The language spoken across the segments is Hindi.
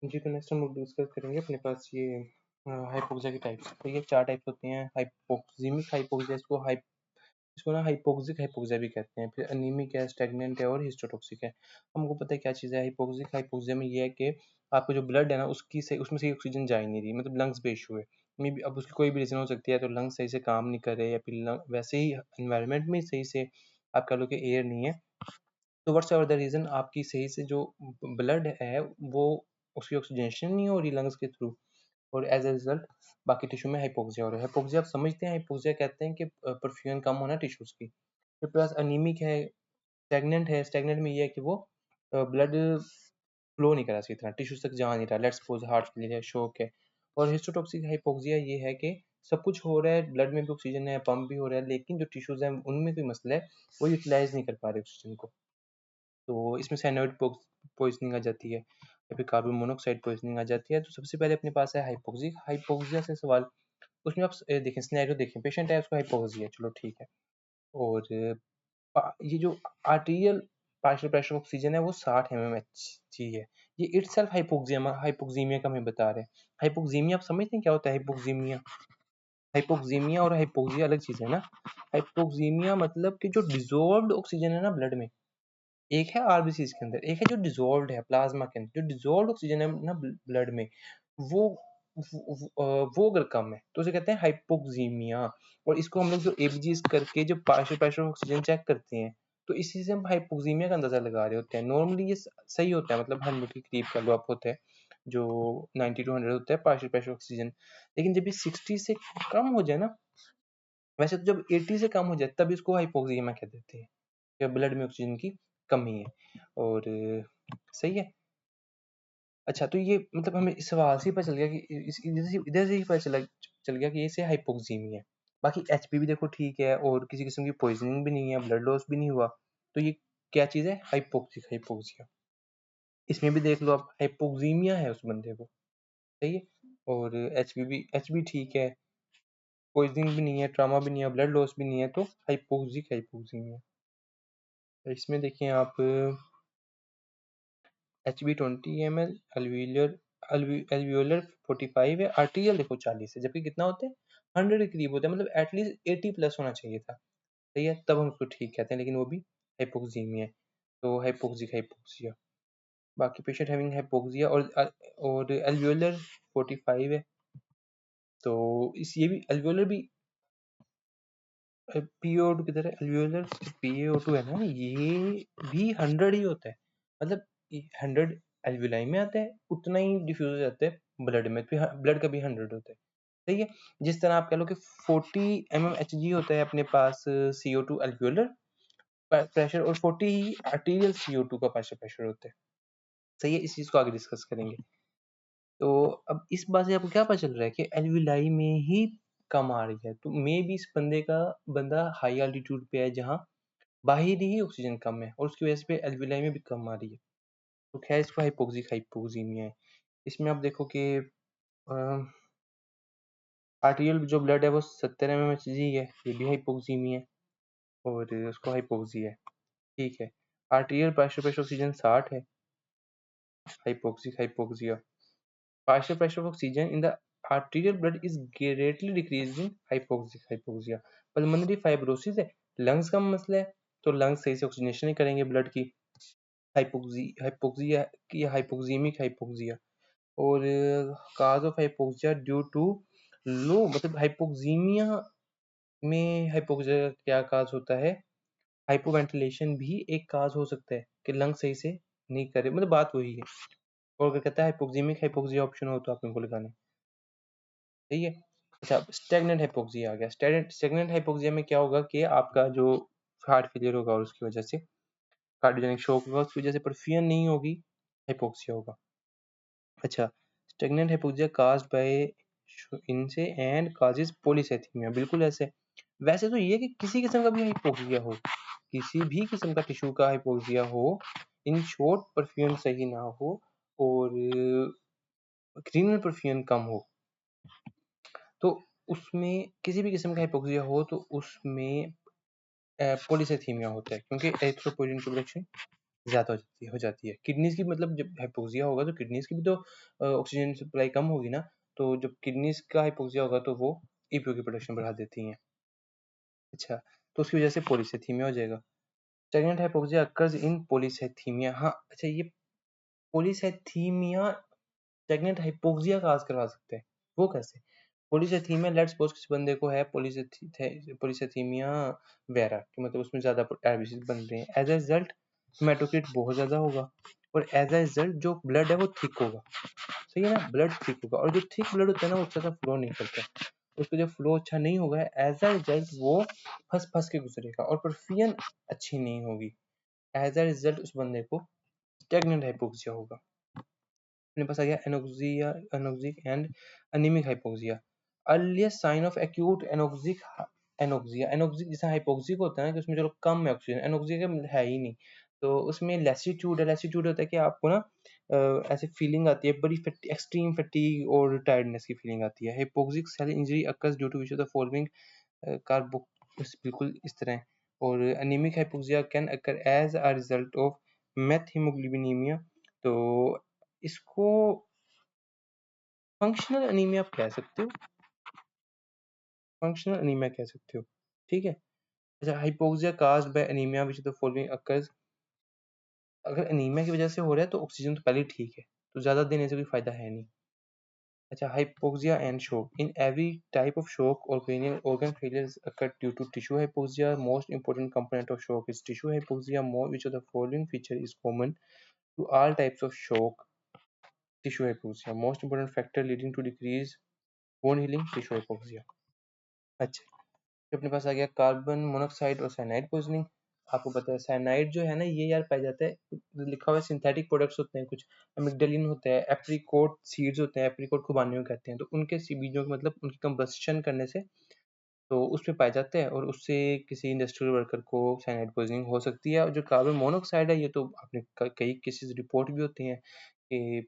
जी, तो नेक्स्ट हम लोग डिस्कस करेंगे अपने पास ये हाइपोक्सिया की टाइप्स। तो ये 4 टाइप्स होती हैं। हाइपोक्सीमिक हाइपोक्सिया, इसको ना हाइपोक्सिक हाइपोक्सिया भी कहते हैं। फिर अनीमिक है, स्टैग्नेंट है और हिस्टोटॉक्सिक है। हमको पता है क्या चीज़ है। हाइपोक्सिक हाइपोक्सिया में ये है कि आपका जो ब्लड है ना उसमें से ऑक्सीजन जा ही नहीं रही, मतलब लंग्स पे इशू है। मे बी अब उसकी कोई भी रीज़न हो सकती है, तो लंग्स सही से काम नहीं कर रहे या फिर वैसे ही एनवायरनमेंट में सही से आप कह लो कि एयर नहीं है। तो व्हाट्सएवर द रीज़न, आपकी सही से जो ब्लड है वो उसकी ऑक्सीजनेशन नहीं हो रही लंग्स के थ्रू, और एज ए रिजल्ट बाकी टिश्यू में हाइपोक्सिया हो रहा है। हाइपोक्सिया आप समझते हैं, हाइपोक्सिया कहते हैं कि परफ्यूजन कम होना टिश्यूज की। फिर प्लस अनीमिक है, स्टैग्नेंट है। स्टैग्नेंट में ये है कि वो ब्लड फ्लो नहीं कर रहा सही तरह, टिश्यूज तक जा नहीं रहा। लेट्स सपोज हार्ट फेलियर है, शोक है। और हिस्टोटॉक्सिक हाइपोक्सिया ये है कि सब कुछ हो रहा है, ब्लड में भी ऑक्सीजन है, पंप भी हो रहा है, लेकिन जो टिश्यूज हैं उनमें कोई मसला है, वो यूटिलाइज नहीं कर पा रहे ऑक्सीजन को। तो इसमें साइनाइड पॉइजनिंग आ जाती है या फिर कार्बन मोनोऑक्साइड पॉइजनिंग आ जाती है। तो सबसे पहले अपने पास है हाइपोक्सिक हाइपोक्सिया से सवाल। उसमें आप देखें, सिनेरियो देखें, पेशेंट है, उसको हाइपोक्सिया है, चलो ठीक है। और ये जो आर्टीरियल पार्शियल प्रेशर ऑक्सीजन है वो 60 mmHg है। ये इटसेल्फ हाइपोक्सीमिया का हमें बता रहे हैं। हाइपोक्सीमिया आप समझते हैं क्या होता है? हाइपोक्सीमिया हाइपोक्सीमिया और हाइपोक्सिया अलग चीज है ना। हाइपोक्सीमिया मतलब कि जो डिजोल्व्ड ऑक्सीजन है ना ब्लड में, एक है आरबीसी के अंदर, एक है जो डिजोल्व्ड है प्लाज्मा के अंदर। जो डिजोल्व्ड ऑक्सीजन है ना ब्लड में, वो वो अगर कम है तो उसे कहते हैं हाइपोक्सीमिया। और इसको हम लोग जो एबीजीज करके जो पार्शियल प्रेशर ऑक्सीजन चेक करते हैं, तो इसी से हम हाइपोक्सीमिया का अंदाजा लगा रहे होते हैं। नॉर्मली ये सही होता है, मतलब 100 के करीब का ड्रॉप होता है, जो 90 टू 100 होता है पार्शियल प्रेशर ऑक्सीजन। लेकिन जब ये 60 से कम हो जाए ना, वैसे तो जब 80 से कम हो जाए तब इसको हाइपोक्सीमिया कह देते हैं, या ब्लड में ऑक्सीजन की कमी है। और सही है। अच्छा, तो ये मतलब हमें इस सवाल से ही पता चल गया कि इधर से ही पता चल गया कि इसे हाइपोक्सीमिया है। बाकी एचपी भी देखो ठीक है, और किसी किस्म की पॉइजनिंग भी नहीं है, ब्लड लॉस भी नहीं हुआ। तो ये क्या चीज़ है? Hypoxic hypoxia. इसमें भी देख लो आप, हाइपोक्सीमिया है उस बंदे को, सही है। और एचपी भी ठीक है, पॉइजनिंग भी नहीं है, ट्रामा भी नहीं है, ब्लड लॉस भी नहीं है, तो हाइपोक्सिक हाइपोक्सीमिया। इसमें देखिए आप, HB 20 ml, एल्वियोलर 45 है, आर्टीरियल देखो 40 है, जबकि कितना होते हैं? 100 के करीब होते हैं, मतलब एटलीस्ट 80 प्लस होना चाहिए था, सही है, तब हम उसको ठीक कहते हैं। लेकिन वो भी हाइपोक्सीमिया है, तो हाइपोक्सिक हाइपोक्सिया। बाकी पेशेंट हैविंग हाइपोक्सिया और एल्वियोलर 45 है, तो इस ये भी एल्वियोलर भी PaO2 किधर है? एल्वियोलर PaO2 है ना, ये भी 100 ही होता है, मतलब 100 एल्वियोलाई में आता है, उतना ही डिफ्यूज हो जाता है ब्लड में, फिर ब्लड का भी 100 होता है, सही है। जिस तरह आप कह लो कि 40 mmHg होता है अपने पास CO2 एल्वियोलर प्रेशर, और 40 ही आर्टीरियल CO2 का प्रेशर होता है, सही है। इस चीज को आगे डिस्कस करेंगे। तो अब इस बात से आपको क्या पता चल रहा है कि एल्वियोलाई में ही कम आ रही है, तो मे भी इस बंदा हाई एल्टीट्यूड पे है, जहाँ बाहरी ही ऑक्सीजन कम है, और उसकी वजह से एल्वियोलाई में भी कम आ रही है। तो खैर, इसको हाइपोक्सिक हाइपोक्सीमिया है। इसमें आप देखो कि आर्टीरियल जो ब्लड है वो 70 mmHg है, ये भी हाइपोक्सीमिया है, और उसको हाइपोक्सिया है, ठीक है। आर्टीरियल प्रेशर ऑक्सीजन 60 है, hypoxic hypoxia. Partial pressure of oxygen in the arterial blood is greatly decreased in hypoxic hypoxia. Pulmonary fibrosis है, लंग्स का मसला है, तो लंग्स सही से ऑक्सीजनेशन नहीं करेंगे ब्लड की, हाइपोक्सिया की, हाइपोक्सीमिक हाइपोक्सिया। और cause of hypoxia due to low, मतलब हाइपोक्सीमिया में हाइपोक्सिया का क्या काज होता है? हाइपोवेंटिलेशन भी एक काज हो सकता है कि लंग सही से नहीं करे, मतलब बात वही है। और अगर कहता है हाइपोक्सीमिक हाइपोक्सिया ऑप्शन हो तो आप इनको लगाने, सही है। अच्छा, स्टेगनेंट हाइपोक्सिया आ गया। स्टेगनेंट हाइपोक्सिया में क्या होगा कि आपका जो हार्ट फेलियर होगा और उसकी वजह से कार्डियोजेनिक शॉक होगा, उसकी वजह से परफ्यूजन नहीं होगी, हाइपोक्सिया होगा। अच्छा, स्टेगनेंट हाइपोक्सिया काज्ड बाय इनसे एंड काजेस पॉलीसाइथेमिया, बिल्कुल ऐसे। वैसे तो ये कि किसी किस्म का भी हाइपोक्सिया हो, किसी भी किस्म का टिश्यू का हाइपोक्सिया हो, इन शॉर्ट परफ्यूजन सही ना हो, और रीनल परफ्यूजन कम हो, तो उसमें किसी भी किस्म का हाइपोक्सिया हो तो उसमें पॉलीसाइथेमिया होता है, क्योंकि एरिथ्रोपोइएटिन प्रोडक्शन ज़्यादा हो जाती है। किडनीज़ की मतलब जब हाइपोक्सिया होगा तो किडनीज़ की भी तो ऑक्सीजन सप्लाई कम होगी ना, तो जब किडनीज़ का हाइपोक्सिया होगा तो वो ईपीओ की प्रोडक्शन बढ़ा देती हैं। अच्छा, तो उसकी वजह से पॉलीसाइथीमिया हो जाएगा। Stagnant hypoxia occurs in polycythaemia. हाँ, अच्छा ये पॉलीसाइथीमिया स्टैग्नेंट हाइपोक्सिया का काज करवा सकते हैं। वो कैसे? पॉलीसाइथीमिया लेट्स सपोज किसी बंदे को है पॉलीसाइथीमिया वेरा कि मतलब उसमें ज़्यादा आरबीसी बन रहे हैं। एज अ रिजल्ट हेमाटोक्रिट बहुत ज़्यादा होगा और एज अ रिजल्ट जो ब्लड है वो थिक होगा। सही है ना, ब्लड थिक होगा और जो थिक ब्लड होता है ना वो अच्छा सा फ्लो नहीं करता। उसका जो फ्लो अच्छा नहीं होगा एज अ रिजल्ट वो फंस फंस के गुजरेगा और परफियन अच्छी नहीं होगी। एज अ रिजल्ट उस बंदे को स्टैग्नेंट हाइपोक्सिया होगा। अपने पास आ गया anoxia, anoxic and anaemic hypoxia. Earliest sign of acute anoxic anoxia. Anoxic जैसा हाइपोक्सिक होता है ना कि उसमें चलो कम है ऑक्सीजन, एनोक्सिक है ही नहीं, तो उसमें लेसीट्यूड है। लेसीट्यूड होता है कि आपको ना ऐसे फीलिंग आती है बड़ी एक्सट्रीम फटीग और टायर्डनेस की फीलिंग आती है। Hypoxic cell injury occurs due to which of the following कार्बो, बिल्कुल इस तरह। और anaemic hypoxia can occur as a result of meth तो इसको फंक्शनल एनीमिया आप कह सकते हो, फंक्शनल एनीमिया कह सकते हो, ठीक है। अच्छा, hypoxia caused by anaemia which the following occurs. अगर एनीमिया की वजह से हो रहा है तो ऑक्सीजन तो पहले ही ठीक है, तो ज़्यादा देने से कोई फ़ायदा है नहीं। अच्छा, hypoxia and shock. In every type of shock और cranial organ failures occur due to tissue hypoxia. Most important component of shock is tissue hypoxia. More which of the following feature is common to all types of shock? Tissue hypoxia. Most important factor leading to decrease bone healing, tissue hypoxia. अच्छा, फिर अपने पास आ गया कार्बन मोनोऑक्साइड और साइनाइड पॉइजनिंग। आपको पता है साइनाइड जो है ना ये यार पाया जाता है, लिखा हुआ है सिंथेटिक प्रोडक्ट्स होते हैं कुछ, अमिग्डालिन होता है, एप्रिकॉट सीड्स होते हैं, एप्रिकॉट खुबानियों कहते हैं, तो उनके बीजों मतलब उनकी कंबस्शन करने से तो उसमें पाए जाते हैं और उससे किसी इंडस्ट्रियल वर्कर को साइनाइड पॉइजनिंग हो सकती है। और जो कार्बन मोनोऑक्साइड है ये तो आपने कई केसेस रिपोर्ट भी होती हैं कि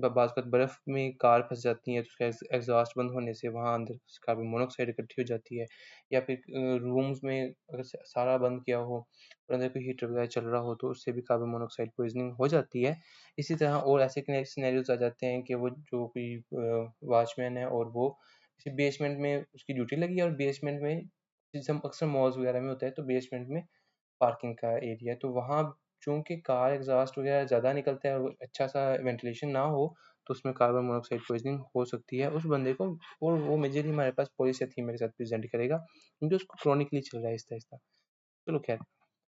बाज़ वक़्त बर्फ़ में कार फँस जाती है तो उसका एग्ज़ॉस्ट बंद होने से वहाँ अंदर कार्बन मोनोऑक्साइड इकट्ठी हो जाती है। या फिर रूम्स में अगर सारा बंद किया हो और अंदर कोई हीटर वगैरह चल रहा हो तो उससे भी कार्बन मोनोऑक्साइड पॉइजनिंग हो जाती है। इसी तरह और ऐसे सिनेरियोज़ आ जाते हैं कि वो जो कोई वॉचमैन है और वो किसी बेसमेंट में उसकी ड्यूटी लगी है और बेसमेंट में जैसे हम अक्सर मॉल्स वगैरह में होता है तो बेसमेंट में पार्किंग का एरिया है, तो वहाँ चूँकि कार एग्ज़ॉस्ट वगैरह ज़्यादा निकलता है और अच्छा सा वेंटिलेशन ना हो तो उसमें कार्बन मोनोऑक्साइड पॉइज़निंग हो सकती है उस बंदे को। और वो मेजरली हमारे पास पॉलीसाइथेमिया के साथ प्रेज़ेंट करेगा क्योंकि उसको क्रोनिकली चल रहा है आहिस्ता-आहिस्ता। चलो ख़ैर,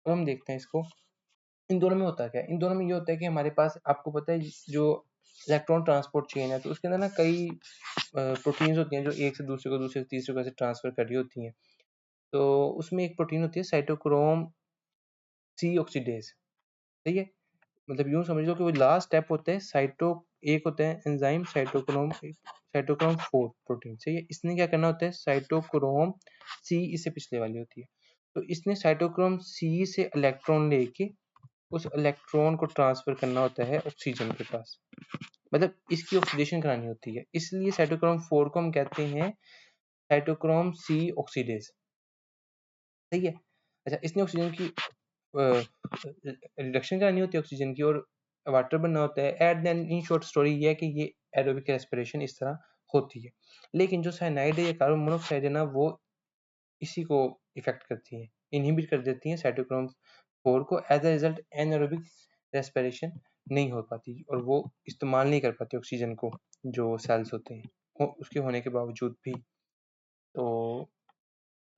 अब हम देखते हैं इसको। इन दोनों में होता क्या है? इन दोनों में ये होता है कि हमारे पास आपको पता है जो इलेक्ट्रॉन ट्रांसपोर्ट चेन है तो उसके अंदर ना कई प्रोटीन्स होती हैं जो एक से दूसरे को, दूसरे से तीसरे को ऐसे ट्रांसफ़र कर रही होती हैं। तो उसमें एक प्रोटीन होती है साइटोक्रोम सी ऑक्सीडेज़, सही है? मतलब यूँ समझ लो कि वो लास्ट स्टेप होता है एक होता है एंजाइम साइटोक्रोम 4 प्रोटीन, सही है? इसने क्या करना होता है साइटोक्रोम सी इससे पिछले वाली होती है। तो इसने साइटोक्रोम सी से इलेक्ट्रॉन लेके उस इलेक्ट्रॉन को ट्रांसफ़र करना होता है ऑक्सीजन के पास। मतलब इसकी ऑक्सीडेशन करानी होती है। इसलिए साइटोक्रोम 4 को हम कहते हैं साइटोक्रोम सी ऑक्सीडेज़, सही है? अच्छा, इसने ऑक्सीजन की रिडक्शन करानी होती है ऑक्सीजन की और वाटर बनना होता है। At then in short story ये है कि ये एरोबिक रेस्पिरेशन इस तरह होती है। लेकिन जो साइनाइड है या कार्बन मोनोऑक्साइड है ना वो इसी को इफ़ेक्ट करती हैं, इन्हिबिट कर देती हैं साइटोक्रोम 4 को। As a result anaerobic respiration नहीं हो पाती और वो इस्तेमाल नहीं कर पाते ऑक्सीजन को जो सेल्स होते हैं, उसके होने के बावजूद भी। तो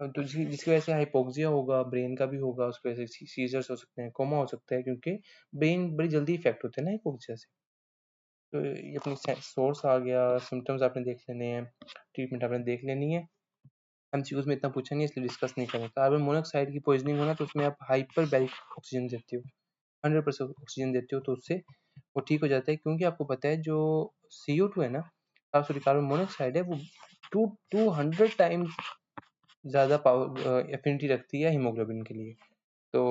तो जिसकी वजह से हाइपोक्सिया होगा, ब्रेन का भी होगा, उसकी वजह से सीज़र्स हो सकते हैं, कोमा हो सकता है क्योंकि ब्रेन बड़ी जल्दी इफ़ेक्ट होते हैं ना हाइपोक्सिया से। तो ये अपनी सोर्स आ गया, सिम्पटम्स आपने देख लेने हैं, ट्रीटमेंट आपने देख लेनी है। एमसीक्यूज़ में इतना पूछा नहीं है इसलिए डिस्कस नहीं करें। कार्बन मोनोऑक्साइड की पॉइज़निंग हो ना तो उसमें आप हाइपरबैरिक ऑक्सीजन देते हो, 100% ऑक्सीजन देते हो तो उससे वो ठीक हो जाता है क्योंकि आपको पता है जो CO2 है ना, सॉरी कार्बन मोनोऑक्साइड है वो 200 टाइम्स ज़्यादा एफिनिटी रखती है हीमोग्लोबिन के लिए। तो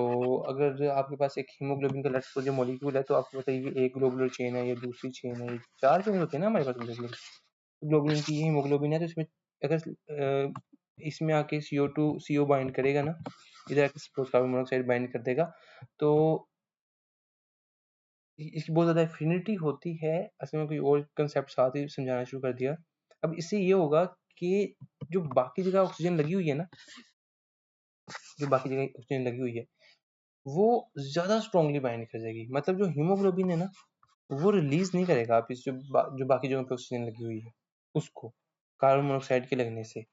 अगर आपके पास एक हीमोग्लोबिन का लेट्स सपोज़ जो मॉलिक्यूल है तो आपको पता है ये एक ग्लोबुलर चेन है, ये दूसरी चेन है, ये 4 चेन होती है ना हमारे पास बेसिकली। ग्लोबुलिन की ये हीमोग्लोबिन है तो इसमें अगर इसमें आके CO2 CO बाइंड करेगा ना, इधर आके सपोज़ कार्बन मोनोऑक्साइड बाइंड कर देगा तो इसकी बहुत ज़्यादा एफिनिटी होती है, असल में कोई और कंसेप्ट साथ ही समझाना शुरू कर दिया। अब इससे ये होगा कि जो बाकी जगह ऑक्सीजन लगी हुई है ना, जो बाकी जगह ऑक्सीजन लगी हुई है, वो ज़्यादा स्ट्रॉन्गली बाइंड कर जाएगी। मतलब जो हीमोग्लोबिन है ना, वो रिलीज़ नहीं करेगा आप इस जो बाकी जगहों पे ऑक्सीजन लगी हुई है, उसको, कार्बन मोनोक्साइड के लगने से।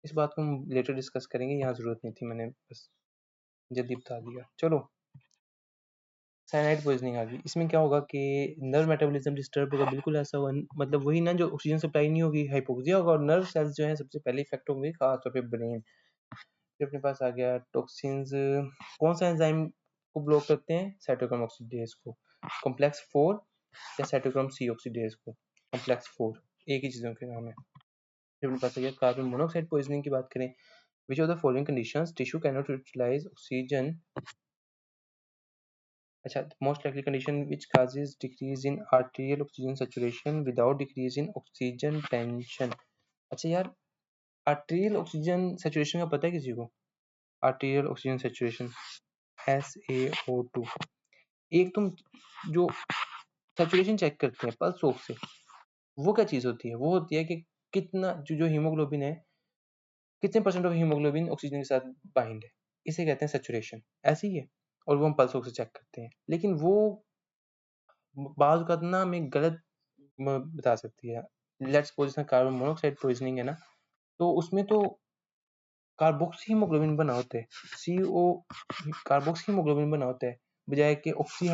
इस बात को हम लेटर डिस्कस करेंगे, यहाँ ज़रूरत नहीं थी, मैंने बस जल्दी बता दिया। चलो, साइनाइड पॉइजनिंग आ गई। इसमें क्या होगा कि नर्व मेटाबॉलिज्म डिस्टर्ब होगा, बिल्कुल ऐसा होगा, मतलब वही ना, जो ऑक्सीजन सप्लाई नहीं होगी, हाइपोक्सिया होगा, और नर्व सेल्स जो है सबसे पहले इफेक्ट होंगे, खासतौर पे ब्रेन। फिर अपने पास आ गया टॉक्सिन्स। कौन सा एंजाइम को ब्लॉक करते हैं? साइटोक्रोम ऑक्सीडेज को, कॉम्प्लेक्स 4 या साइटोक्रोम सी ऑक्सीडेज को, कॉम्प्लेक्स 4 एक ही चीज़ों के नाम है। फिर अपने पास आ गया कार्बन मोनोऑक्साइड पॉइजनिंग की बात करें, which of the following conditions tissue can not utilise oxygen. अच्छा, most likely condition which causes decrease in arterial oxygen saturation without decrease in oxygen tension। अच्छा यार, arterial oxygen saturation का पता है किसी को? arterial oxygen saturation SaO2। एक तुम जो saturation चेक करते हैं पल्स ऑक्स से, वो क्या चीज़ होती है? वो होती है कि कितना जो हीमोग्लोबिन है, कितने परसेंट ऑफ हीमोग्लोबिन ऑक्सीजन के साथ बाइंड है, इसे कहते हैं सैचुरेशन। ऐसे ही है, और वो हम पल्स ऑक्स से चेक करते हैं। लेकिन वो बाज़ औक़ात ना हमें गलत बता सकती है। लेट्स सपोज़ इसमें कार्बन मोनोऑक्साइड पॉइज़निंग है ना, तो उसमें तो कार्बोक्सी हीमोग्लोबिन बना होता है, CO कार्बोक्सी हीमोग्लोबिन बना होता है, बजाय कि ऑक्सी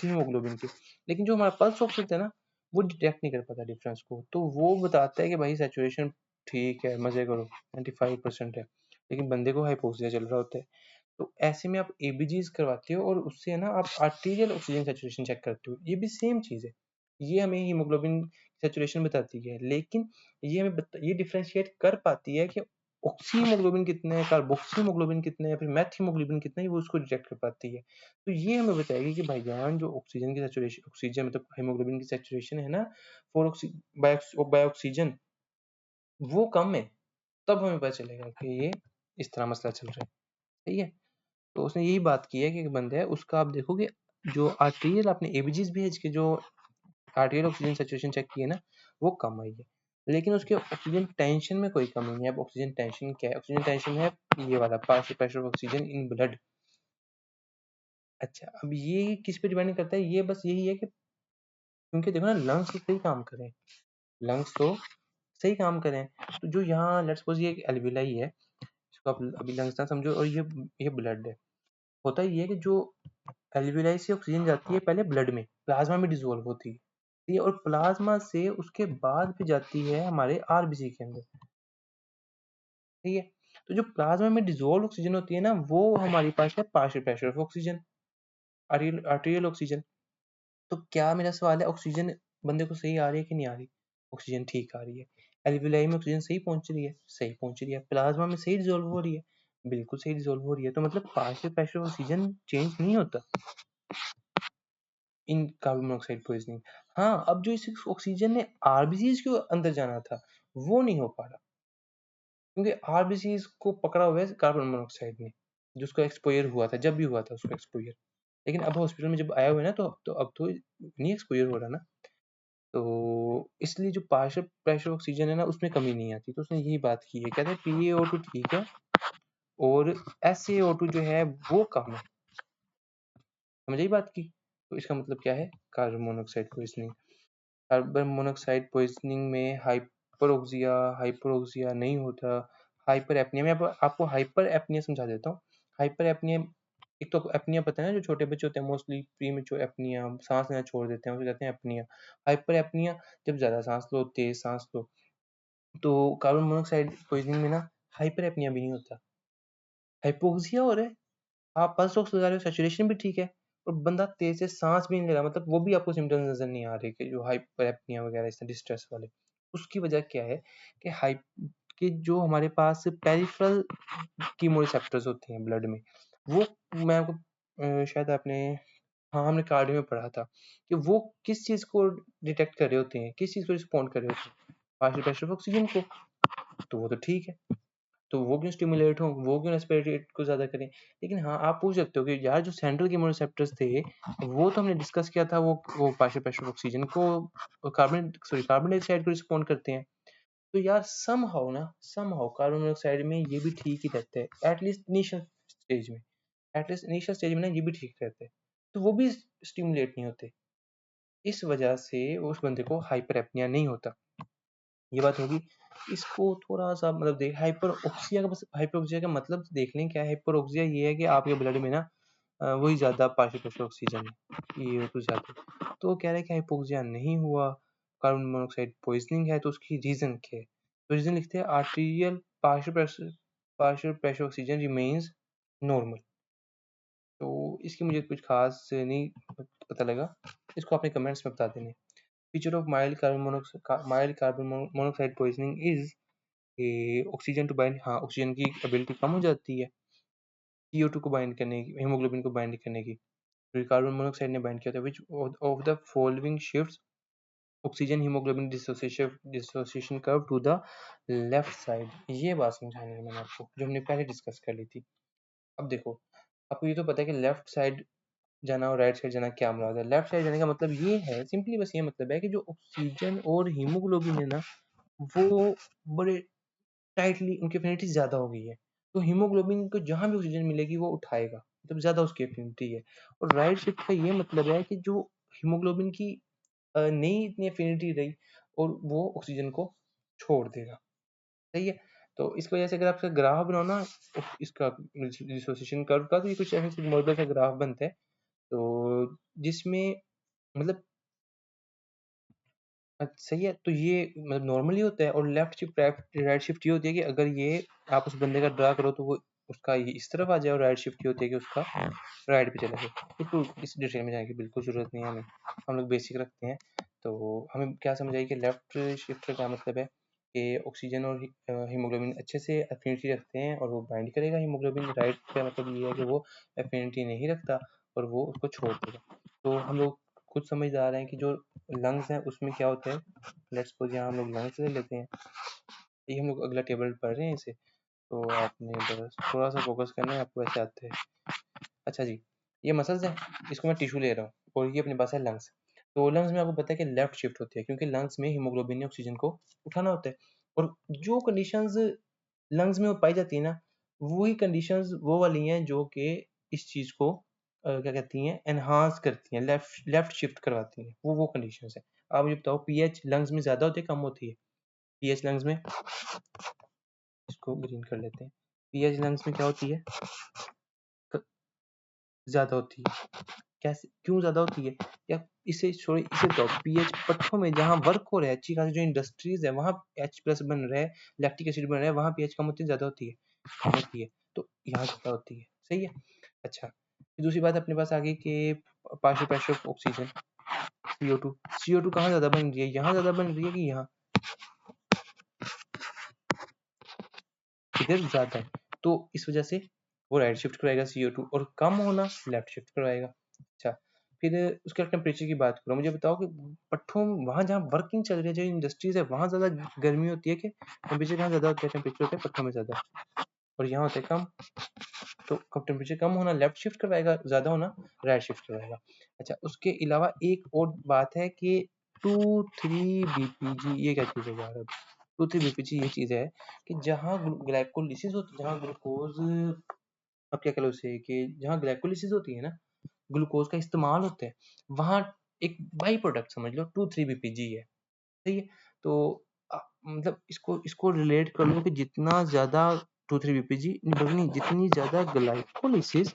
हीमोग्लोबिन के। लेकिन जो हमारा पल्स ऑक्स होता है ना, वो डिटेक्ट नहीं कर पाता डिफरेंस को, तो वो बताता है कि भाई सैचुरेशन ठीक है, मज़े करो, 95% है, लेकिन बंदे को हाइपोक्सिया चल रहा होता है। तो ऐसे में आप एबीजीज करवाते हो, और उससे ना आप आर्टीरियल ऑक्सीजन सैचुरेशन चेक करते हो, ये भी सेम चीज़ है। ये हमें हीमोग्लोबिन सैचुरेशन बताती है, लेकिन ये डिफरेंशिएट कर पाती है कि ऑक्सी हीमोग्लोबिन कितना है, कार्बोक्सी हीमोग्लोबिन कितना है, फिर मेथ हीमोग्लोबिन कितना है, वो उसको डिटेक्ट कर पाती है। तो ये हमें बताएगी कि भाईजान जो ऑक्सीजन की सैचुरेशन, ऑक्सीजन मतलब हीमोग्लोबिन की सैचुरेशन है ना, फॉर बाय ऑक्सीजन, वो कम है। तब हमें पता चलेगा कि ये इस तरह मसला चल रहा है। सही है? तो उसने यही बात की है कि एक बंदा है, उसका आप देखोगे जो आर्टीरियल, आपने एबीजीज भेज के जो आर्टीरियल ऑक्सीजन सैचुरेशन चेक की है ना, वो कम आई है, लेकिन उसके ऑक्सीजन टेंशन में कोई कमी नहीं है। अब ऑक्सीजन टेंशन क्या है? ऑक्सीजन टेंशन है ये वाला, partial pressure of oxygen in blood. अच्छा, अब ये किस पे डिपेंड करता है? ये बस यही है कि क्योंकि देखो ना, लंग्स तो सही काम करें, लंग्स तो सही काम करें, तो जो यहाँ लेट्स सपोज ये एक एल्विलाई है, इसको आप अभी लंग्स ना समझो, और ये ब्लड है। होता ये है कि जो एल्विलाई से ऑक्सीजन जाती है पहले ब्लड में, प्लाज्मा में डिसॉल्व होती है, ठीक है, और प्लाज्मा से उसके बाद फिर जाती है हमारे आरबीसी के अंदर, ठीक है। तो जो प्लाज्मा में डिसॉल्व ऑक्सीजन होती है ना, वो हमारे पास है partial pressure of oxygen, arterial oxygen. तो क्या मेरा सवाल है, ऑक्सीजन बंदे को सही आ रही है कि नहीं आ रही? ऑक्सीजन ठीक आ रही है। एल्विलाई में ऑक्सीजन सही पहुंच रही है, सही पहुंच रही है। प्लाज्मा में सही डिसॉल्व हो रही है, बिल्कुल सही डिसॉल्व हो रही है। तो मतलब partial pressure of oxygen change नहीं होता इन कार्बन मोनोऑक्साइड पॉइजनिंग। हाँ, अब जो इस ऑक्सीजन ने आरबीसीज के अंदर जाना था, वो नहीं हो पा रहा, क्योंकि आरबीसीज को पकड़ा हुआ है कार्बन मोनोऑक्साइड ने, जो उसका एक्सपोजर हुआ था, जब भी हुआ था उसका एक्सपोजर। लेकिन अब हॉस्पिटल में जब आया हुआ है ना, तो अब तो नहीं एक्सपोजर हो रहा ना, तो इसलिए जो पार्शियल प्रेशर ऑक्सीजन है ना, उसमें कमी नहीं आती। तो उसने यही बात की है, कहते हैं PaO2 ठीक है, और SaO2 जो है वो कम है। समझ आई बात की? तो इसका मतलब क्या है? Carbon monoxide poisoning. Carbon monoxide poisoning में हाइपरोक्सिया नहीं होता। हाइपर एपनिया, मैं आपको हाइपर एपनिया समझा देता हूँ। हाइपर एपनिया, एक तो एपनिया पता है ना, जो छोटे बच्चे होते हैं मोस्टली प्रीमेच्योर एपनिया, सांस लेना छोड़ देते हैं, उसे कहते हैं एपनिया। हाइपर एपनिया, जब ज्यादा सांस लो, तेज सांस लो। तो कार्बन मोनोऑक्साइड पॉइजनिंग में ना हाइपर एपनिया भी नहीं होता, हाइपोक्सिया हो रहा है, आप पल्स ऑक्स लगा रहे हो, सैचुरेशन भी ठीक है, और बंदा तेज से सांस भी नहीं ले रहा, मतलब वो भी आपको सिम्टम्स नजर नहीं आ रहे कि जो हाइपरएपनिया वगैरह इस डिस्ट्रेस वाले। उसकी वजह क्या है कि कि जो हमारे पास पेरिफेरल कीमोरिसेप्टर्स होते हैं ब्लड में, वो, मैं आपको शायद आपने, हाँ हमने कार्डियो में पढ़ा था कि वो किस चीज को डिटेक्ट कर रहे होते हैं, किस चीज को रिस्पॉन्ड कर रहे होते हैं, पार्शियल प्रेशर ऑफ ऑक्सीजन को। तो वो तो ठीक है। तो वो क्यों स्टिमुलेट हो, वो क्यों रेस्पिरेटरी रेट को ज़्यादा करें। लेकिन हाँ, आप पूछ सकते हो कि यार जो सेंट्रल केमोरिसेप्टर्स थे, वो तो हमने डिस्कस किया था, वो पार्शियल प्रेशर ऑक्सीजन को, कार्बन डाइऑक्साइड को रिस्पॉन्ड करते हैं। तो यार समहाउ कार्बन मोनोऑक्साइड में ये भी ठीक ही रहता है, एटलीस्ट इनिशियल स्टेज में, ना ये भी ठीक रहता है, तो वो भी स्टिमुलेट नहीं होते। इस वजह से उस बंदे को हाइपर एपनिया नहीं होता। ये बात होगी। इसको थोड़ा-सा मतलब देख हाइपरोक्सिया का मतलब देख लें क्या है। हाइपरोक्सिया ये है कि आपके ब्लड में ना वही ज़्यादा पार्शियल प्रेशर ऑक्सीजन है, ये कुछ ज़्यादा। तो वो कह रहा है कि हाइपोक्सिया नहीं हुआ, कार्बन मोनोऑक्साइड पॉइज़निंग है, तो उसकी रीज़न क्या है? तो रीज़न लिखते हैं arterial partial pressure oxygen remains normal. तो इसकी मुझे कुछ ख़ास नहीं पता लगा। इसको अपने कमेंट्स में बता देना। Feature of mild carbon monoxide poisoning is oxygen to bind, हाँ ऑक्सीजन की एबिलिटी कम हो जाती है CO2 को बाइंड करने की, हीमोग्लोबिन को बाइंड करने की। फिर कार्बन मोनोऑक्साइड ने बाइंड किया था। Which of the following shifts oxygen haemoglobin dissociation curve to the left side. ये बात समझानी है मैंने आपको, जो हमने पहले डिस्कस कर ली थी। अब देखो, आपको ये तो पता है कि लेफ्ट साइड जाना और राइट साइड जाना क्या मुराद है। लेफ्ट साइड जाने का मतलब ये है, सिंपली बस ये मतलब है कि जो ऑक्सीजन और हीमोग्लोबिन है ना, वो बड़े टाइटली उनकी एफिनिटी ज़्यादा हो गई है। तो हीमोग्लोबिन को जहाँ भी ऑक्सीजन मिलेगी वो उठाएगा, मतलब ज़्यादा उसकी एफिनिटी है। और राइट शिफ्ट का ये मतलब है कि जो हीमोग्लोबिन की नहीं इतनी एफिनिटी रही और वो ऑक्सीजन को छोड़ देगा। सही है? तो इस वजह से अगर आप इसका ग्राफ बनाओ ना, इसका डिसोसिएशन कर्व का, तो ये कुछ ऐसे मॉडल का ग्राफ बनता है। तो जिसमें मतलब सही है, तो ये मतलब नॉर्मली होता है। और लेफ्ट शिफ्ट राइट शिफ्ट ये होती है कि अगर ये आप उस बंदे का ड्रा करो तो वो उसका ये इस तरफ आ जाए, और राइट शिफ्ट ये होती है कि उसका राइट पे चला जाए। बिल्कुल इस डिटेल में जाने की बिल्कुल ज़रूरत नहीं है हमें, हम लोग बेसिक रखते हैं। तो हमें क्या समझ आई कि लेफ्ट शिफ्ट का क्या मतलब है कि ऑक्सीजन और हीमोग्लोबिन अच्छे से एफिनिटी रखते हैं और वो बाइंड करेगा हीमोग्लोबिन। राइट का मतलब ये है कि वो एफिनिटी नहीं रखता और वो उसको छोड़ देगा। तो हम लोग खुद समझदार हैं कि जो लंग्स हैं उसमें क्या होता है। लेट्स सपोज यहाँ हम लोग लंग्स ले लेते हैं, ये हम लोग अगला टेबल पढ़ रहे हैं इसे, तो आपने बस थोड़ा सा फोकस करना है, आपको वैसे आते हैं। अच्छा जी, ये मसल्स है, इसको मैं टिश्यू ले रहा हूँ, और ये अपने पास है लंग्स। तो लंग्स में आपको पता है कि लेफ्ट शिफ्ट होती है, क्योंकि लंग्स में हीमोग्लोबिन ने ऑक्सीजन को उठाना होता है। और जो कंडीशंस लंग्स में वो पाई जाती है ना, वही कंडीशंस वो वाली हैं जो कि इस चीज़ को क्या कहती हैं, एनहांस करती हैं, लेफ्ट लेफ्ट शिफ्ट करवाती हैं। वो कंडीशंस हैं। आप मुझे बताओ, पीएच लंग्स में ज़्यादा होती है कम होती है? पीएच लंग्स में, इसको ग्रीन कर लेते हैं। पीएच लंग्स में क्या होती है? ज़्यादा होती है। कैसे, क्यों ज़्यादा होती है? या इसे बताओ, पीएच पट्ठों में जहाँ वर्क हो रहा है, अच्छी खासी जो इंडस्ट्रीज़ है वहाँ H+ बन रहा है, लैक्टिक एसिड बन रहा है, वहाँ पीएच कम होती है ज़्यादा होती है? कम होती है। तो यहाँ ज़्यादा होती है। सही है? अच्छा, फिर दूसरी बात अपने पास आ गई कि partial pressure of oxygen CO2। CO2 कहाँ ज़्यादा बन रही है? यहाँ ज़्यादा बन रही है कि यहाँ? इधर ज़्यादा है। तो इस वजह से वो राइट शिफ्ट कराएगा CO2, और कम होना लेफ्ट शिफ्ट करवाएगा। अच्छा, फिर उसके टेम्परेचर की बात करो। मुझे बताओ कि पट्ठों वहाँ जहाँ वर्किंग चल रही है, जो इंडस्ट्रीज़ है, वहाँ ज़्यादा गर्मी होती है कि टेम्परेचर कहाँ ज़्यादा होता है? टेम्परेचर होता है पट्ठों में ज़्यादा, और यहाँ होता है कम। तो कब टेम्परेचर कम होना लेफ्ट शिफ्ट करवाएगा, ज़्यादा होना राइट शिफ्ट करवाएगा। अच्छा, उसके अलावा एक और बात है कि 2,3-BPG ये क्या चीज़ है यार? अब 2,3-BPG ये चीज़ है कि जहाँ ग्लाइकोलिसिस होती है, जहाँ ग्लूकोज, अब क्या कह लो उसे, कि जहाँ ग्लाइकोलिसिस होती है ना, ग्लूकोज का इस्तेमाल होता है, वहाँ एक बाई प्रोडक्ट समझ लो 2,3-BPG है। सही है? तो मतलब इसको रिलेट कर लो कि जितना ज़्यादा 2,3-BPG नहीं, जितनी ज़्यादा ग्लाइकोलिसिस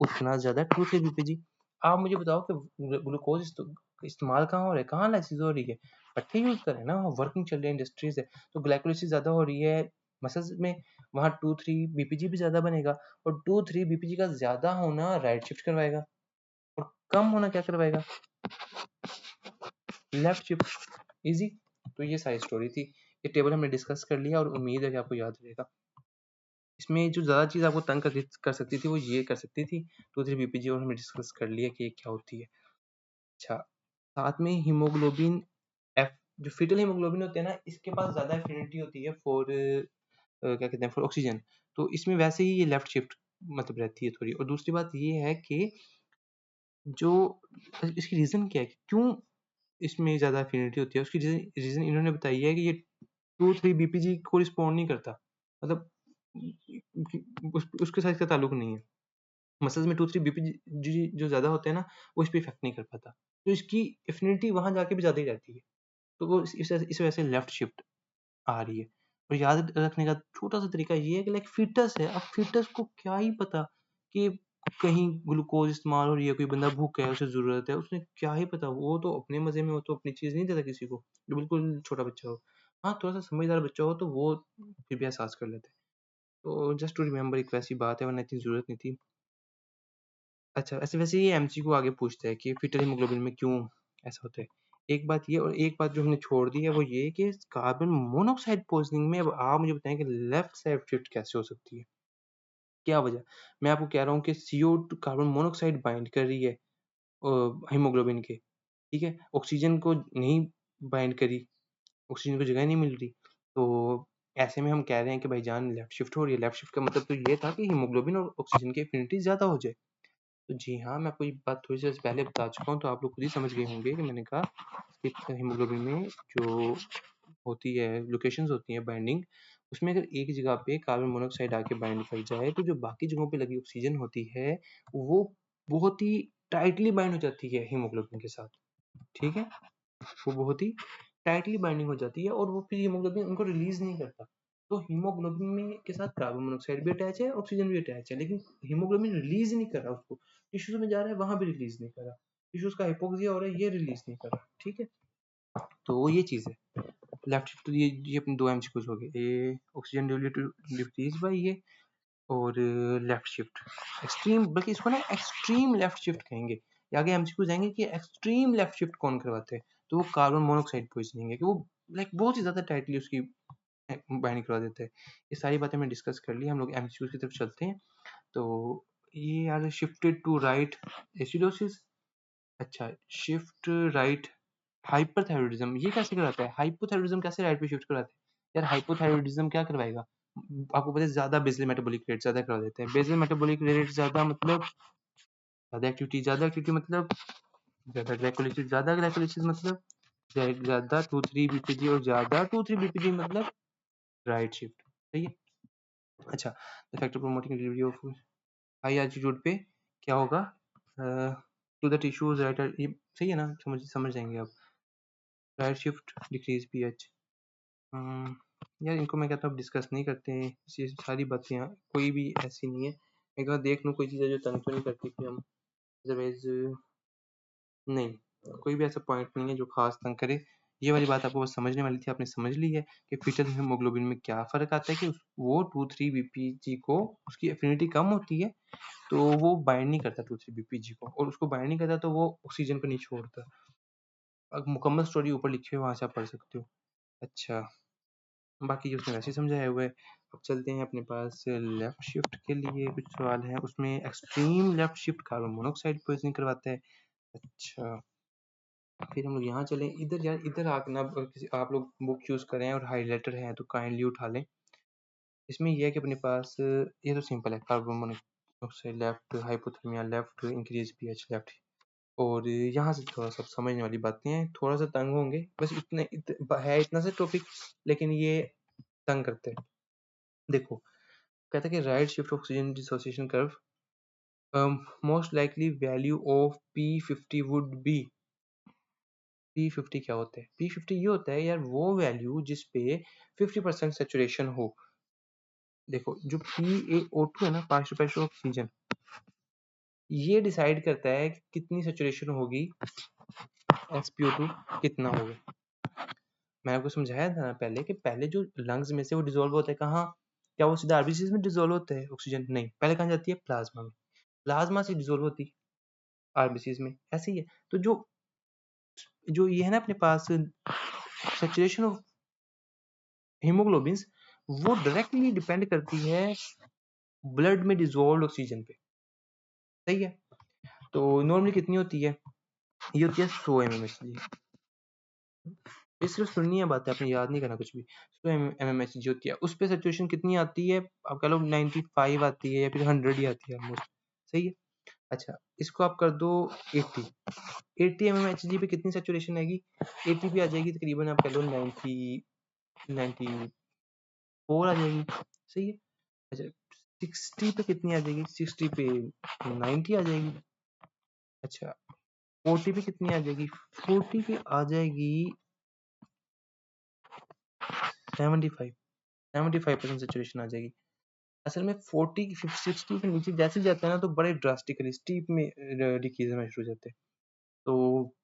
उतना ज़्यादा 2,3-BPG। आप मुझे बताओ कि ग्लूकोज इस्तेमाल कहाँ हो रहा है, कहाँ लाइसिस हो रही है? पट्टे यूज़ कर रहे हैं ना, वहाँ वर्किंग चल रही है, इंडस्ट्रीज़ है, तो ग्लाइकोलिसिस ज़्यादा हो रही है मसल्स में, वहाँ 2,3-BPG भी ज़्यादा बनेगा। और 2,3-BPG का ज़्यादा होना राइट शिफ्ट करवाएगा, और कम होना क्या करवाएगा? Left shift. ईज़ी। तो ये सारी स्टोरी थी। ये टेबल हमने डिस्कस कर लिया, और उम्मीद है कि आपको याद रहेगा। इसमें जो ज़्यादा चीज़ आपको तंग कर सकती थी वो ये कर सकती थी 2,3-BPG, और हमने डिस्कस कर लिया कि ये क्या होती है। अच्छा, साथ में हीमोग्लोबिन एफ, जो फीटल हीमोग्लोबिन होते हैं ना, इसके पास ज़्यादा एफिनिटी होती है फॉर क्या कहते हैं, फॉर ऑक्सीजन। तो इसमें वैसे ही ये लेफ्ट शिफ्ट मतलब रहती है थोड़ी। और दूसरी बात ये है कि जो इसकी रीज़न क्या है कि क्यों इसमें ज़्यादा एफिनिटी होती है, उसकी रीज़न इन्होंने बताई है कि ये 2,3 बीपीजी को रिस्पॉन्ड नहीं करता, मतलब उसके साथ इसका ताल्लुक नहीं है। मसल्स में 2-3 बीपीजी जो ज़्यादा होते हैं ना, वो इस पे इफ़ेक्ट नहीं कर पाता। तो इसकी एफिनिटी वहाँ जाके भी ज़्यादा ही रहती है। तो वो इस वजह से लेफ्ट शिफ्ट आ रही है। और याद रखने का छोटा-सा तरीका ये है कि लाइक फ़ीटस है, अब फ़ीटस को क्या ही पता कि कहीं ग्लूकोज़ इस्तेमाल हो रही है, कोई बंदा भूखा है, उसे ज़रूरत है, उसे क्या ही पता, वो तो अपने मज़े में, वो तो अपनी चीज़ नहीं देता किसी को, जो बिल्कुल छोटा बच्चा हो। हाँ, थोड़ा-सा समझदार बच्चा हो तो वो फिर भी एहसास कर लेता है। तो जस्ट टू रिमेंबर एक वैसी बात है, वरना इतनी ज़रूरत नहीं थी। अच्छा, वैसे ये एमसीक्यू आगे पूछता है कि फीटल हीमोग्लोबिन में क्यों ऐसा होता है? एक बात ये, और एक बात जो हमने छोड़ दी है वो ये कि कार्बन मोनोक्साइड पॉइज़निंग में अब आप मुझे बताएँ कि लेफ्ट साइड शिफ्ट कैसे हो सकती है? क्या वजह? मैं आपको कह रहा हूँ कि CO2 कार्बन मोनोक्साइड बाइंड कर रही है हीमोग्लोबिन के, ठीक है? ऑक्सीजन को नहीं बाइंड करी, ऑक्सीजन को जगह नहीं मिल रही। तो ऐसे में हम कह रहे हैं कि भाईजान लेफ्ट शिफ्ट हो रही है। लेफ्ट शिफ्ट का मतलब तो ये था कि हीमोग्लोबिन और ऑक्सीजन की एफिनिटी ज़्यादा हो जाए। तो जी हाँ, मैं आपको ये बात थोड़ी सी देर पहले बता चुका हूँ, तो आप लोग खुद ही समझ गए होंगे कि मैंने कहा कि हीमोग्लोबिन में जो होती है, लोकेशंस होती हैं बाइंडिंग, उसमें अगर एक जगह पे कार्बन मोनोऑक्साइड आके बाइंड कर जाए, तो जो बाकी जगहों पे लगी ऑक्सीजन होती है, वो बहुत ही टाइटली बाइंड हो जाती है हीमोग्लोबिन के साथ, ठीक है? वो बहुत ही टाइटली बाइंडिंग हो जाती है और वो फिर हीमोग्लोबिन उनको रिलीज़ नहीं करता। तो हीमोग्लोबिन में के साथ कार्बन मोनोऑक्साइड भी अटैच है, ऑक्सीजन भी अटैच है, लेकिन हीमोग्लोबिन रिलीज़ नहीं कर रहा उसको। टिश्यूज़ में जा रहा है, वहाँ भी रिलीज़ नहीं कर रहा। टिश्यूज़ का हाइपोक्सिया हो रहा है, ये रिलीज़ नहीं कर रहा, ठीक है? तो वो ये चीज़ है। लेफ्ट शिफ्ट तो ये अपने 2 एमसीक्यूज़ हो गए। ये ऑक्सीजन डिफ्यूज़ बाय ये, और लेफ्ट शिफ्ट एक्सट्रीम, बल्कि इसको ना एक्सट्रीम लेफ्ट शिफ्ट कहेंगे। ये आगे एमसीक्यूज़ आएँगे कि एक्सट्रीम लेफ्ट शिफ्ट कौन करवाता है? तो वो कार्बन मोनोऑक्साइड पॉइज़निंग है कि वो लाइक बहुत ही ज़्यादा टाइटली उसकी बाइंड करवा देता है। ये सारी बातें हमने डिस्कस कर ली, हम लोग एमसीक्यूज़ की तरफ चलते हैं। तो ये यार शिफ्टेड टू राइट एसिडोसिस। अच्छा, शिफ्ट राइट हाइपरथायरॉयडिज्म ये कैसे कराता है? हाइपोथायरॉयडिज्म कैसे राइट पे शिफ्ट कराता है? यार हाइपोथायरॉयडिज्म क्या करवाएगा? आपको पता है ज़्यादा बेसल मेटाबॉलिक रेट ज़्यादा करवा देते हैं। बेसल मेटाबॉलिक रेट ज़्यादा मतलब ज़्यादा एक्टिविटी मतलब ज़्यादा ग्लाइकोलाइसिस मतलब ज़्यादा 2,3 बीपीजी, और ज़्यादा 2,3 बीपीजी मतलब राइट शिफ्ट, सही है? अच्छा, the factor promoting delivery of high altitude पे क्या होगा? टू द टिश्यूज राइट, ये सही है ना? समझ जाएंगे आप। Right shift decrease pH. यार इनको मैं कहता हूँ डिस्कस नहीं करते हैं, ये सारी बातें यहाँ कोई भी ऐसी नहीं है। एक बार देख लूँ कोई चीज़ है जो तंग तो नहीं करती कि हम, अदरवाइज नहीं, कोई भी ऐसा पॉइंट नहीं है जो खास तंग करे। ये वाली बात आपको बस समझने वाली थी, आपने समझ ली है कि फीटल हीमोग्लोबिन में क्या फ़र्क आता है कि वो 2-3 बीपीजी को उसकी एफिनिटी कम होती है, तो वो बाइंड नहीं करता 2-3 बीपीजी को, और उसको बाइंड नहीं करता तो वो ऑक्सीजन को नहीं छोड़ता। अब मुकम्मल स्टोरी ऊपर लिखी हुई है, वहाँ से आप पढ़ सकते हो। अच्छा, बाकी उसने वैसे ही समझाया हुआ है। अब चलते हैं अपने पास लेफ्ट शिफ्ट के लिए कुछ सवाल हैं। उसमें extreme left shift carbon monoxide poisoning करवाता है। अच्छा, फिर हम लोग यहाँ चलें इधर। यार इधर आके किसी आप लोग बुक चूज़ करें और हाइलाइटर हैं तो काइंडली उठा लें। इसमें यह है कि अपने पास ये तो सिंपल है, carbon monoxide left, hypothermia left, increase pH left. और यहाँ से थोड़ा सा समझने वाली बातें हैं, थोड़ा सा तंग होंगे, बस है इतना सा टॉपिक, लेकिन ये तंग करते हैं। देखो, कहता है कि right shift oxygen dissociation curve most likely value of P50 would be. P50 क्या होता है? P50 ये होता है यार वो वैल्यू जिस पे 50% सेचुरेशन हो। देखो जो PaO2 है ना, पार्शियल ऑक्सीजन, ये डिसाइड करता है कि कितनी सेचुरेशन होगी, SpO2 कितना होगा। मैंने आपको समझाया था ना पहले कि पहले जो लंग्स में से वो डिसॉल्व होता है कहाँ? क्या वो सीधा आरबीसीज में डिसॉल्व होता है ऑक्सीजन? नहीं, पहले कहाँ जाती है? प्लाज्मा में। प्लाज्मा से डिसॉल्व होती है आरबीसीज में, ऐसे ही है। तो जो जो ये है ना अपने पास सैचुरेशन ऑफ हीमोग्लोबिन्स, वो डायरेक्टली डिपेंड करती है ब्लड में डिसॉल्व्ड ऑक्सीजन पे, सही है? तो नॉर्मली कितनी होती है? ये होती है 100 mmHg, ये सिर्फ सुननी है बातें, आपने याद नहीं करना कुछ भी। तो MMHG होती है, उस पे सैचुरेशन कितनी आती है, आप कह लो 95 आती है या फिर 100 ही आती है ऑलमोस्ट, सही है। अच्छा, इसको आप कर दो 80, 80 mmHg पे कितनी सैचुरेशन आएगी, 80 पे आ जाएगी तकरीबन, आप कह लो 94 आ जाएगी, सही है। अच्छा, 60 पे कितनी आ जाएगी, 60 पे 90 आ जाएगी। अच्छा, 40 पे कितनी आ जाएगी, 40 पे आ जाएगी 75% सैचुरेशन आ जाएगी। असल में 40 60 के नीचे जैसे जाता है ना, तो बड़े ड्रास्टिकली स्टीप में डिक्रीज होना शुरू हो जाते हैं। तो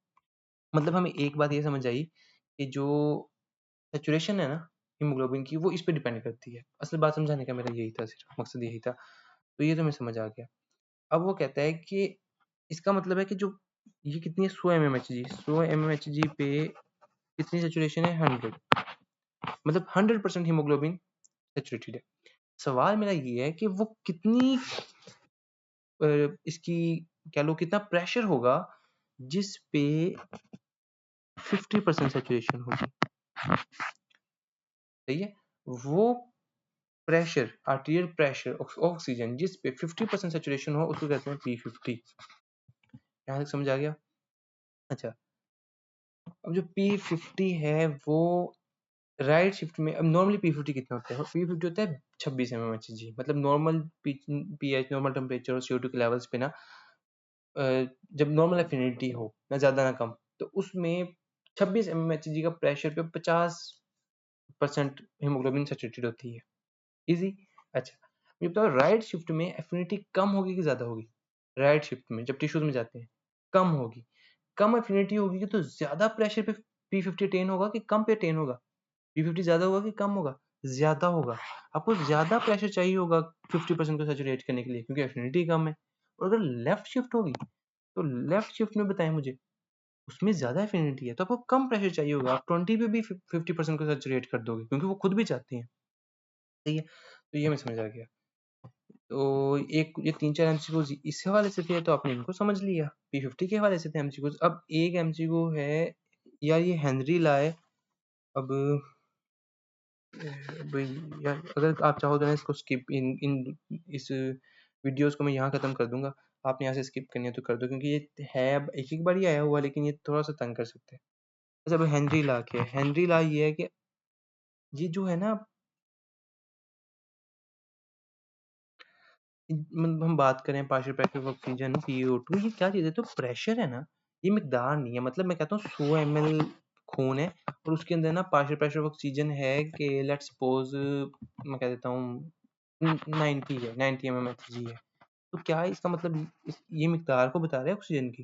मतलब हमें एक बात ये समझ आई कि जो सैचुरेशन है ना हीमोग्लोबिन की, वो इस पे डिपेंड करती है। असल बात समझाने का मेरा यही था, सिर्फ मकसद यही था। तो ये तो हमें समझ आ गया। अब वो कहता है कि इसका मतलब है कि जो ये कितनी है 100 mmHg, 100 mmHg पे कितनी सैचुरेशन है, 100, मतलब 100% हीमोग्लोबिन सैचुरेटेड है। सवाल मेरा ये है कि वो कितनी इसकी कह लो कितना प्रेशर होगा जिस पे 50% सैचुरेशन होगी, सही है। वो प्रेशर, आर्टीरियल प्रेशर ऑक्सीजन जिस पे 50% सैचुरेशन हो, उसको कहते हैं P50। यहाँ तक समझ आ गया। अच्छा, अब जो P50 है वो राइट शिफ्ट में, अब नॉर्मली P50 कितना होता है, P50 होता है 26 mmHg, मतलब नॉर्मल pH, नॉर्मल टेम्परेचर और CO2 के लेवल्स पे ना, जब नॉर्मल एफिनिटी हो, ना ज्यादा ना कम, तो उसमें 26 mmHg का प्रेशर पे 50% हीमोग्लोबिन सैचुरेटेड होती है। इजी। अच्छा, ये बताओ राइट शिफ्ट में एफिनिटी कम होगी कि ज्यादा होगी, राइट शिफ्ट में जब टिश्यूज में जाते हैं कम होगी। कम एफिनिटी होगी तो ज्यादा प्रेशर पे P50 अटेन होगा कि कम पे अटेन होगा, P50 ज्यादा होगा कि कम होगा, ज्यादा होगा। आपको ज्यादा प्रेशर चाहिए होगा 50% को सैचुरेट करने के लिए, क्योंकि एफिनिटी कम है। और अगर लेफ्ट शिफ्ट होगी, तो लेफ्ट शिफ्ट में बताएं मुझे, उसमें ज्यादा एफिनिटी है, तो आपको कम प्रेशर चाहिए होगा, आप 20 पे भी 50% को सैचुरेट कर दोगे, क्योंकि वो खुद भी चाहते हैं, सही है। तो ये हमें समझ आ गया। तो एक ये 3-4 एमसीक्यूज इस हवाले से थे, तो आपने इनको समझ लिया, P50 के हवाले से थे एमसीक्यूज। अब एक एमसीक्यू है यार, ये हेनरी ला है। अब यार अगर आप चाहो तो ना इसको स्किप इन इन इस वीडियोस को मैं यहाँ खत्म कर दूंगा, आपने यहाँ से स्किप करनी है तो कर दो, क्योंकि ये है अब एक एक बार ही आया हुआ, लेकिन ये थोड़ा सा तंग कर सकते हैं। अच्छा, अब हेनरी ला क्या है, हेनरी ला ये है कि ये जो है ना, मतलब हम बात करें partial pressure of oxygen PO2, ये क्या चीज़ है, तो प्रेशर है ना, ये मिकदार नहीं है। मतलब मैं कहता हूँ 100 ml खून है और उसके अंदर ना पार्शियल प्रेशर ऑफ ऑक्सीजन है कि लेट्स सपोज मैं कह देता हूँ 90 है, 90 mmHg है। तो क्या है इसका मतलब, ये मिकदार को बता रहा है ऑक्सीजन की,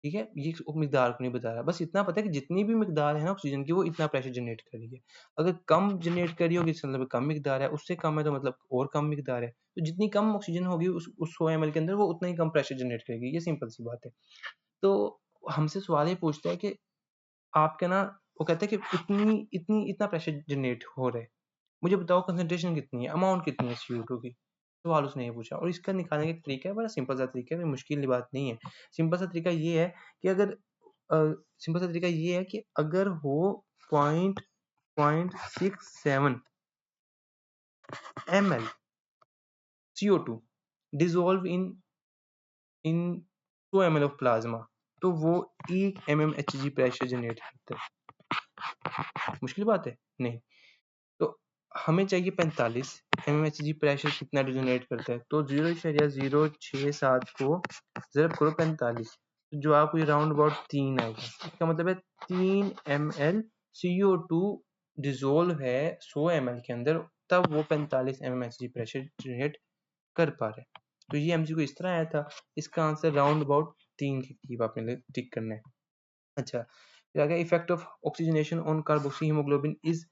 ठीक है, ये मिकदार को नहीं बता रहा। बस इतना पता है कि जितनी भी मिकदार है ना ऑक्सीजन की, वो इतना प्रेशर जनरेट कर रही है। अगर कम जनरेट कर रही होगी इसका मतलब कम मिकदार है, उससे कम है तो मतलब और कम मिकदार है। तो जितनी कम ऑक्सीजन होगी उस 100 ml के अंदर, वो उतना ही कम प्रेशर जनरेट करेगी। ये सिंपल सी बात है। तो हमसे सवाल ये पूछता है कि आपके ना, वो कहते हैं कि इतना प्रेशर जनरेट हो रहा है, मुझे बताओ कंसंट्रेशन कितनी है, अमाउंट कितनी है CO2 की। सवाल उसने ये पूछा, और इसका निकालने का तरीका है बड़ा सिंपल सा तरीका है, कोई मुश्किल बात नहीं है। सिंपल सा तरीका ये है कि अगर सिंपल सा तरीका ये है कि अगर हो point 0.67 ml CO2 dissolve in 2 ml of plasma, तो वो 1 mmHg प्रेशर जनरेट करता है। मुश्किल बात है नहीं। तो हमें चाहिए 45 mmHg प्रेशर कितना जनरेट करता है, तो 0.067 को जरूर करो 45, तो जो आपको ये राउंड अबाउट 3 आएगा। इसका मतलब है 3 ml CO2 डिजोल्व है 100 ml के अंदर, तब वो 45 mmHg प्रेशर जनरेट कर पा रहे हैं। तो ये एमसीक्यू इस तरह आया था, इसका आंसर राउंड अबाउट 3 के करीब आपने टिक करना है। अच्छा, फिर आ गया effect of oxygenation on carboxy haemoglobin is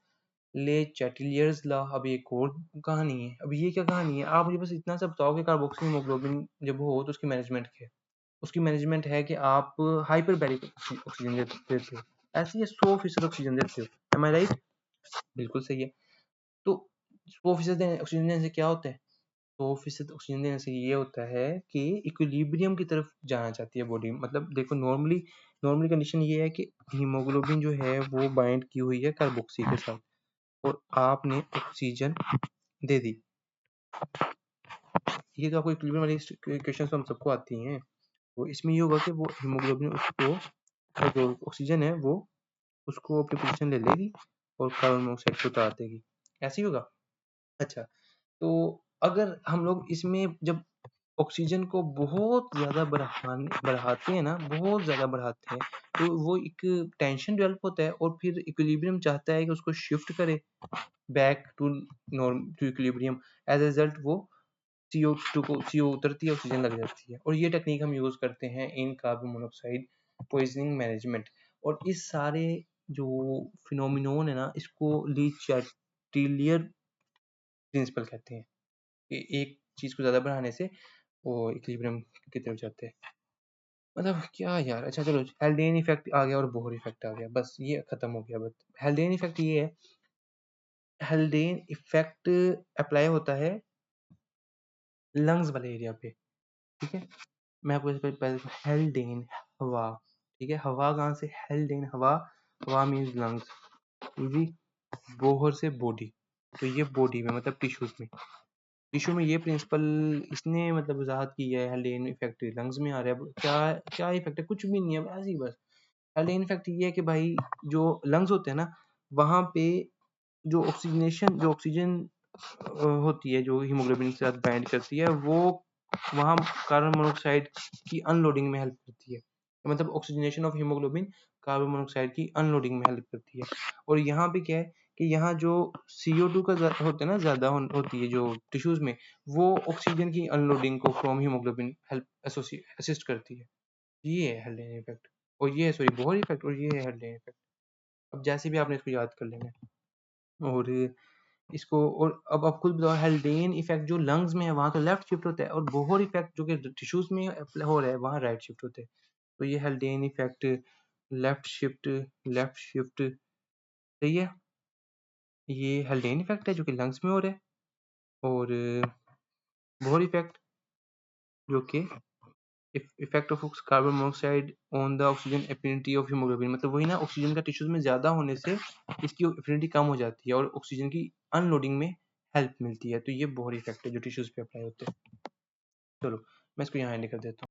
ले चैटिलियर्स ला। अब एक और कहानी है। अब ये क्या कहानी है, आप मुझे बस इतना सा बताओ कि कार्बोक्सी हीमोग्लोबिन जब हो तो उसकी मैनेजमेंट क्या है। उसकी मैनेजमेंट है कि आप हाइपरबैरिक ऑक्सीजन देते हो, ऐसे ही 100% ऑक्सीजन देते हो, एम आई राइट? बिल्कुल सही है। तो 100% ऑक्सीजन देने से क्या होता है, 100% ऑक्सीजन देने से ये होता है कि इक्विलिब्रियम की तरफ जाना चाहती है बॉडी। मतलब देखो नॉर्मली नॉर्मली कंडीशन ये है कि हीमोग्लोबिन जो है वो बाइंड की हुई है कार्बोक्सी के साथ और आपने ऑक्सीजन दे दी। ये तो आपको इक्विलिब्रियम वाली इक्वेशन तो हम सबको आती हैं। तो इसमें ये होगा कि वो हीमोग्लोबिन उसको जो ऑक्सीजन है वो उसको अपनी पोजीशन ले लेगी और कार्बन मोनोऑक्साइड को उतार देगी। ऐसे ही होगा। अच्छा, तो अगर हम लोग इसमें जब ऑक्सीजन को बहुत ज़्यादा बढ़ाते हैं ना, बहुत ज़्यादा बढ़ाते हैं, तो वो एक टेंशन डेवलप होता है और फिर इक्विलिब्रियम चाहता है कि उसको शिफ्ट करे back to equilibrium. As a result वो CO उतरती है, ऑक्सीजन लग जाती है। और ये टेक्निक हम यूज़ करते हैं इन कार्बन मोनोऑक्साइड पॉइजनिंग मैनेजमेंट। और इस सारे जो फिनोमिनोन है ना, इसको ली चैटिलियर प्रिंसिपल कहते हैं कि एक चीज़ को ज़्यादा बढ़ाने से वो इक्विलिब्रियम की तरफ जाते हैं। मतलब क्या यार। अच्छा चलो, हेल्डेन इफेक्ट आ गया और बोहर इफेक्ट आ गया, बस ये खत्म हो गया। बस हेल्डेन इफेक्ट ये है, हेल्डेन इफेक्ट अप्लाई होता है लंग्स वाले एरिया पे। ठीक है, मैं आपको इससे पहले हेल्डेन हवा। ठीक है, हवा कहाँ से? हेल्डेन हवा, हवा मीन्स लंग्स। जी, बोहर से बॉडी। तो ये बॉडी में मतलब टिश्यूज में, टिश्यू में ये प्रिंसिपल इसने मतलब वजाहत की है। हेल्डेन इफेक्ट लंग्स में आ रहा है। क्या क्या इफेक्ट है? कुछ भी नहीं है, ऐसे ही बस। हेल्डेन इफेक्ट ये है कि भाई जो लंग्स होते हैं ना, वहाँ पे जो ऑक्सीजन होती है, जो हीमोग्लोबिन के साथ बाइंड करती है, वो वहाँ कार्बन मोनोऑक्साइड की अनलोडिंग में हेल्प करती है। मतलब oxygenation of haemoglobin carbon monoxide की अनलोडिंग में हेल्प करती है। और यहाँ पे क्या है कि यहाँ जो CO2 का होता है ना, ज़्यादा होती है जो टिश्यूज में, वो ऑक्सीजन की अनलोडिंग को फ्रॉम हीमोग्लोबिन हेल्प असिस्ट करती है। ये है हेल्डेन इफेक्ट। और ये है सॉरी बोहर इफेक्ट, और ये है हेल्डेन इफेक्ट। अब जैसे भी आपने इसको याद कर लेना है। और इसको, और अब आप खुद बताओ, हेल्डेन इफेक्ट जो लंग्स में है वहां तो लेफ्ट शिफ्ट होता है, और बोहर इफेक्ट जो कि टिश्यूज में हो रहा है वहां राइट शिफ्ट होता है। तो ये हेल्डेन इफेक्ट लेफ्ट शिफ्ट सही है। ये हेल्डेन इफेक्ट है जो कि लंग्स में हो रहा है। और बोहर इफेक्ट जो कि effect of carbon monoxide on the oxygen affinity of haemoglobin. मतलब वही ना, ऑक्सीजन का टिश्यूज में ज्यादा होने से इसकी एफिनिटी कम हो जाती है और ऑक्सीजन की अनलोडिंग में हेल्प मिलती है। तो ये बोहर इफेक्ट है जो टिश्यूज पे अप्लाई होते हैं। चलो मैं इसको यहाँ एंड कर देता हूँ।